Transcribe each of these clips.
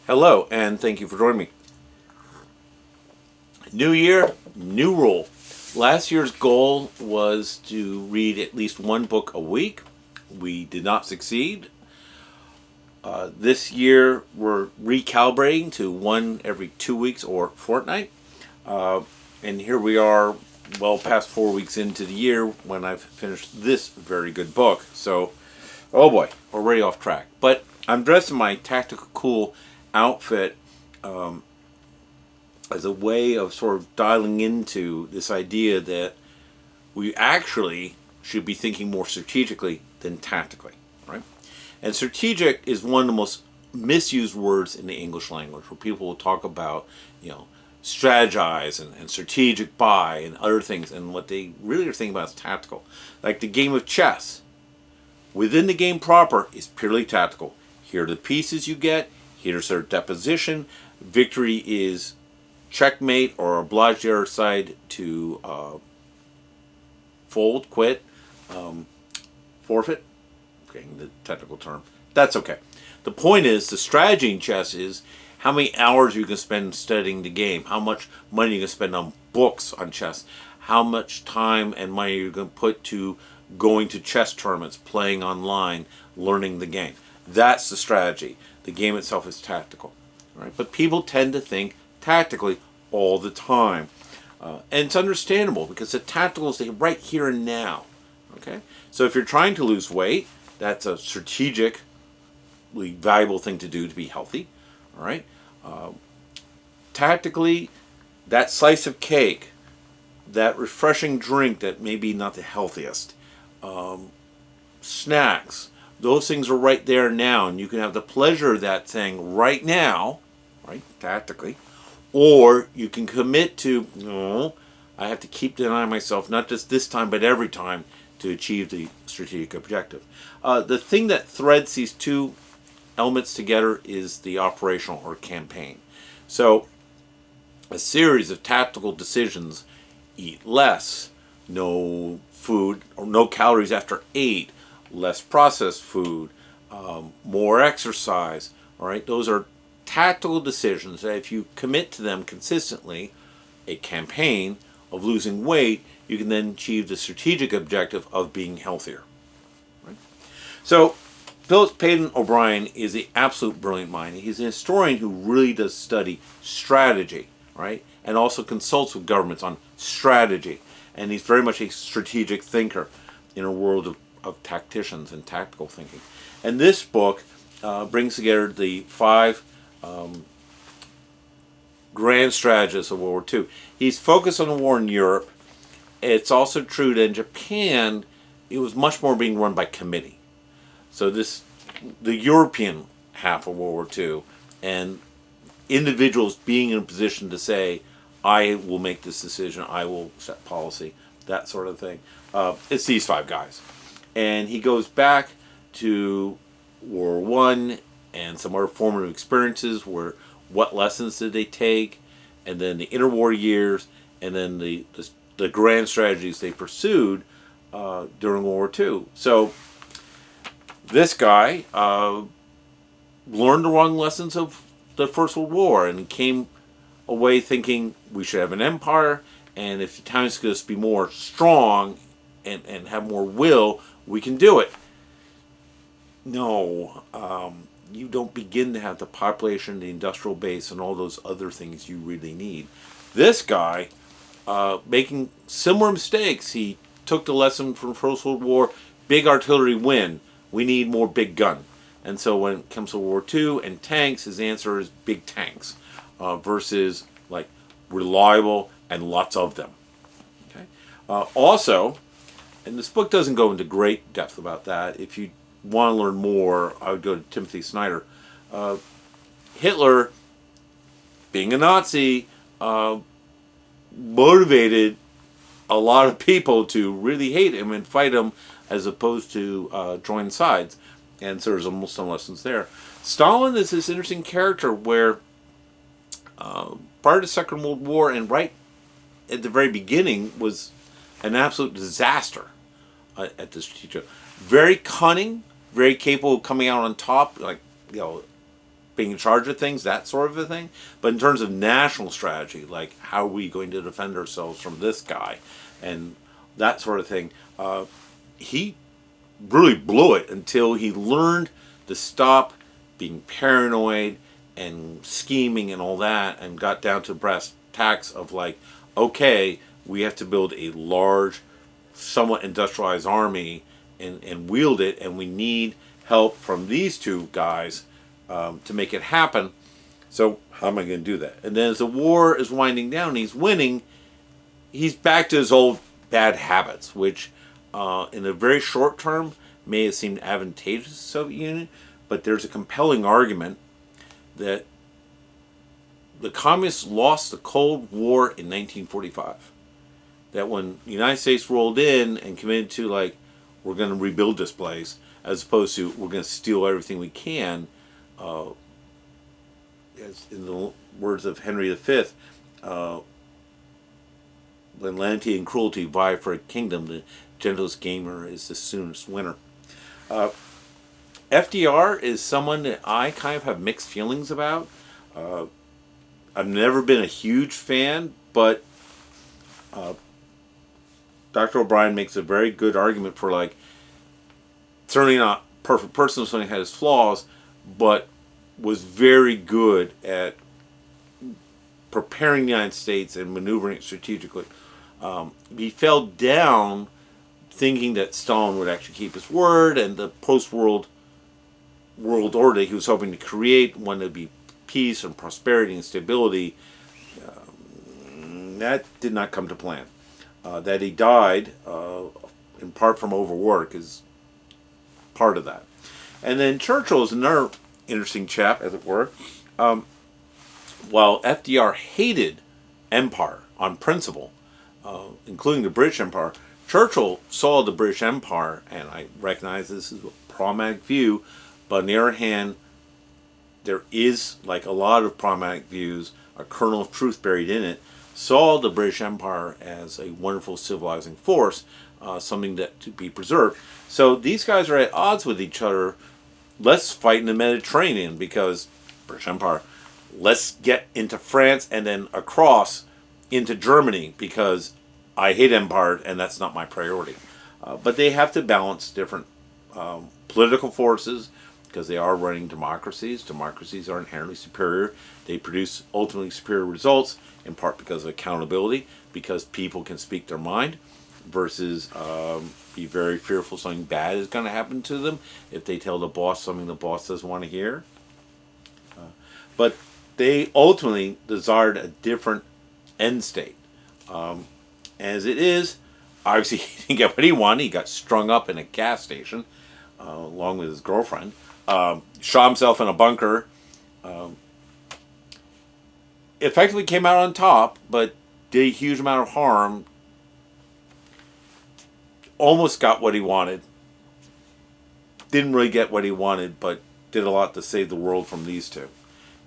Hello, and thank you for joining me. New year, new rule. Last year's goal was to read at least one book a week. We did not succeed. This year, we're recalibrating to one every 2 weeks or fortnight. And here we are, well past 4 weeks into the year when I've finished this very good book. So, oh boy, already off track. But I'm dressed in my tactical cool outfit as a way of sort of dialing into this idea that we actually should be thinking more strategically than tactically, right? And strategic is one of the most misused words in the English language, where people will talk about, strategize and strategic buy and other things, and what they really are thinking about is tactical. Like the game of chess. Within the game proper is purely tactical. Here are the pieces you get. Here's their deposition. Victory is checkmate or oblige the other side to fold, quit, forfeit. Getting the technical term. That's okay. The point is, the strategy in chess is how many hours you can spend studying the game, how much money you can spend on books on chess, how much time and money you're going to put to going to chess tournaments, playing online, learning the game. That's the strategy. The game itself is tactical, right? But people tend to think tactically all the time. And it's understandable because the tactical is right here and now. Okay? So if you're trying to lose weight, that's a strategically valuable thing to do to be healthy. All right? Tactically, that slice of cake, that refreshing drink that may be not the healthiest, snacks, those things are right there now, and you can have the pleasure of that thing right now, right, tactically, or you can commit to, no, I have to keep denying myself, not just this time, but every time, to achieve the strategic objective. The thing that threads these two elements together is the operational or campaign. So, a series of tactical decisions: eat less, no food or no calories after 8, less processed food, more exercise. All right, those are tactical decisions that if you commit to them consistently, a campaign of losing weight, you can then achieve the strategic objective of being healthier. Right? So, Phillips Payson O'Brien is an absolute brilliant mind. He's an historian who really does study strategy, right? And also consults with governments on strategy. And he's very much a strategic thinker in a world of tacticians and tactical thinking. And this book brings together the 5 grand strategists of World War II. He's focused on the war in Europe. It's also true that in Japan, it was much more being run by committee. So the European half of World War II, and individuals being in a position to say, I will make this decision, I will set policy, that sort of thing. It's these 5 guys. And he goes back to World War I and some other formative experiences where what lessons did they take, and then the interwar years, and then the grand strategies they pursued during World War II. So this guy learned the wrong lessons of the First World War and came away thinking we should have an empire, and if the Italians could just be more strong and have more will, we can do it. No, you don't begin to have the population, the industrial base, and all those other things you really need. This guy, making similar mistakes, he took the lesson from First World War: big artillery win. We need more big gun. And so when it comes to World War II and tanks, his answer is big tanks versus like reliable and lots of them. Okay. Also, and this book doesn't go into great depth about that. If you want to learn more, I would go to Timothy Snyder. Hitler, being a Nazi, motivated a lot of people to really hate him and fight him as opposed to join sides. And so there's almost some lessons there. Stalin is this interesting character where prior to the Second World War and right at the very beginning was an absolute disaster at this strategic. Very cunning, very capable of coming out on top, like, being in charge of things, that sort of a thing. But in terms of national strategy, like how are we going to defend ourselves from this guy, and that sort of thing, he really blew it until he learned to stop being paranoid and scheming and all that, and got down to brass tacks of like, okay, we have to build a large, somewhat industrialized army and wield it, and we need help from these two guys to make it happen. So how am I going to do that? And then as the war is winding down, he's winning. He's back to his old bad habits, which in the very short term may have seemed advantageous to the Soviet Union, but there's a compelling argument that the communists lost the Cold War in 1945. That when the United States rolled in and committed to, like, we're going to rebuild this place, as opposed to we're going to steal everything we can, as in the words of Henry V, when lenity and cruelty vie for a kingdom, the gentlest gamer is the soonest winner. FDR is someone that I kind of have mixed feelings about. I've never been a huge fan, but Dr. O'Brien makes a very good argument for, like, certainly not perfect person, certainly had his flaws, but was very good at preparing the United States and maneuvering it strategically. He fell down thinking that Stalin would actually keep his word, and the post-world world order he was hoping to create, one that would be peace and prosperity and stability, that did not come to plan. That he died in part from overwork is part of that. And then Churchill is another interesting chap, as it were. While FDR hated empire on principle, including the British Empire, Churchill saw the British Empire, and I recognize this is a problematic view, but on the other hand, there is, like a lot of problematic views, a kernel of truth buried in it, saw the British Empire as a wonderful civilizing force, something that to be preserved. So these guys are at odds with each other. Let's fight in the Mediterranean because British Empire. Let's get into France and then across into Germany because I hate empire and that's not my priority. But they have to balance different political forces because they are running democracies. Democracies are inherently superior. They produce ultimately superior results, in part because of accountability, because people can speak their mind, versus be very fearful something bad is going to happen to them if they tell the boss something the boss doesn't want to hear. But they ultimately desired a different end state. As it is, obviously he didn't get what he wanted. He got strung up in a gas station along with his girlfriend. Shot himself in a bunker. Effectively came out on top, but did a huge amount of harm. Almost got what he wanted. Didn't really get what he wanted, but did a lot to save the world from these two.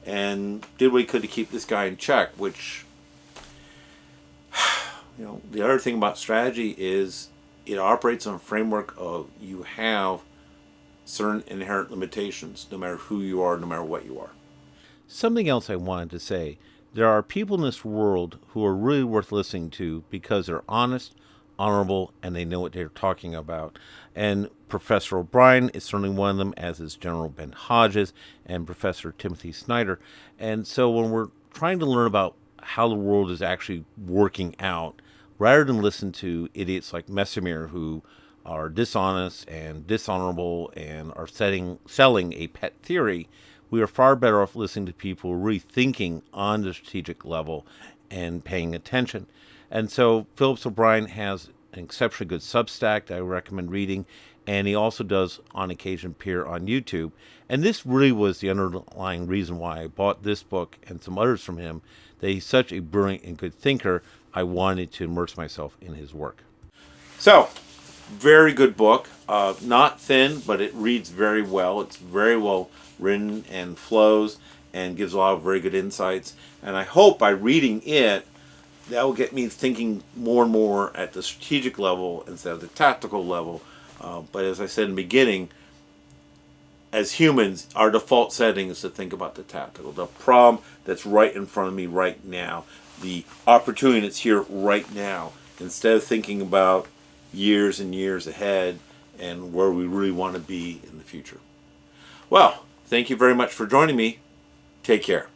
And did what he could to keep this guy in check, which, you know, the other thing about strategy is it operates on a framework of you have certain inherent limitations, no matter who you are, no matter what you are. Something else I wanted to say. There are people in this world who are really worth listening to because they're honest, honorable, and they know what they're talking about. And Professor O'Brien is certainly one of them, as is General Ben Hodges and Professor Timothy Snyder. And so when we're trying to learn about how the world is actually working out, rather than listen to idiots like Messemer who are dishonest and dishonorable and are selling a pet theory, we are far better off listening to people really thinking on the strategic level and paying attention. And so Phillips O'Brien has an exceptionally good Substack that I recommend reading, and he also does on occasion appear on YouTube. And this really was the underlying reason why I bought this book and some others from him, that he's such a brilliant and good thinker. I wanted to immerse myself in his work. So, very good book. Not thin, but it reads very well. It's very well written and flows and gives a lot of very good insights. And I hope by reading it, that will get me thinking more and more at the strategic level instead of the tactical level. But as I said in the beginning, as humans, our default setting is to think about the tactical, the problem that's right in front of me right now, the opportunity that's here right now, instead of thinking about years and years ahead and where we really want to be in the future. Well, thank you very much for joining me. Take care.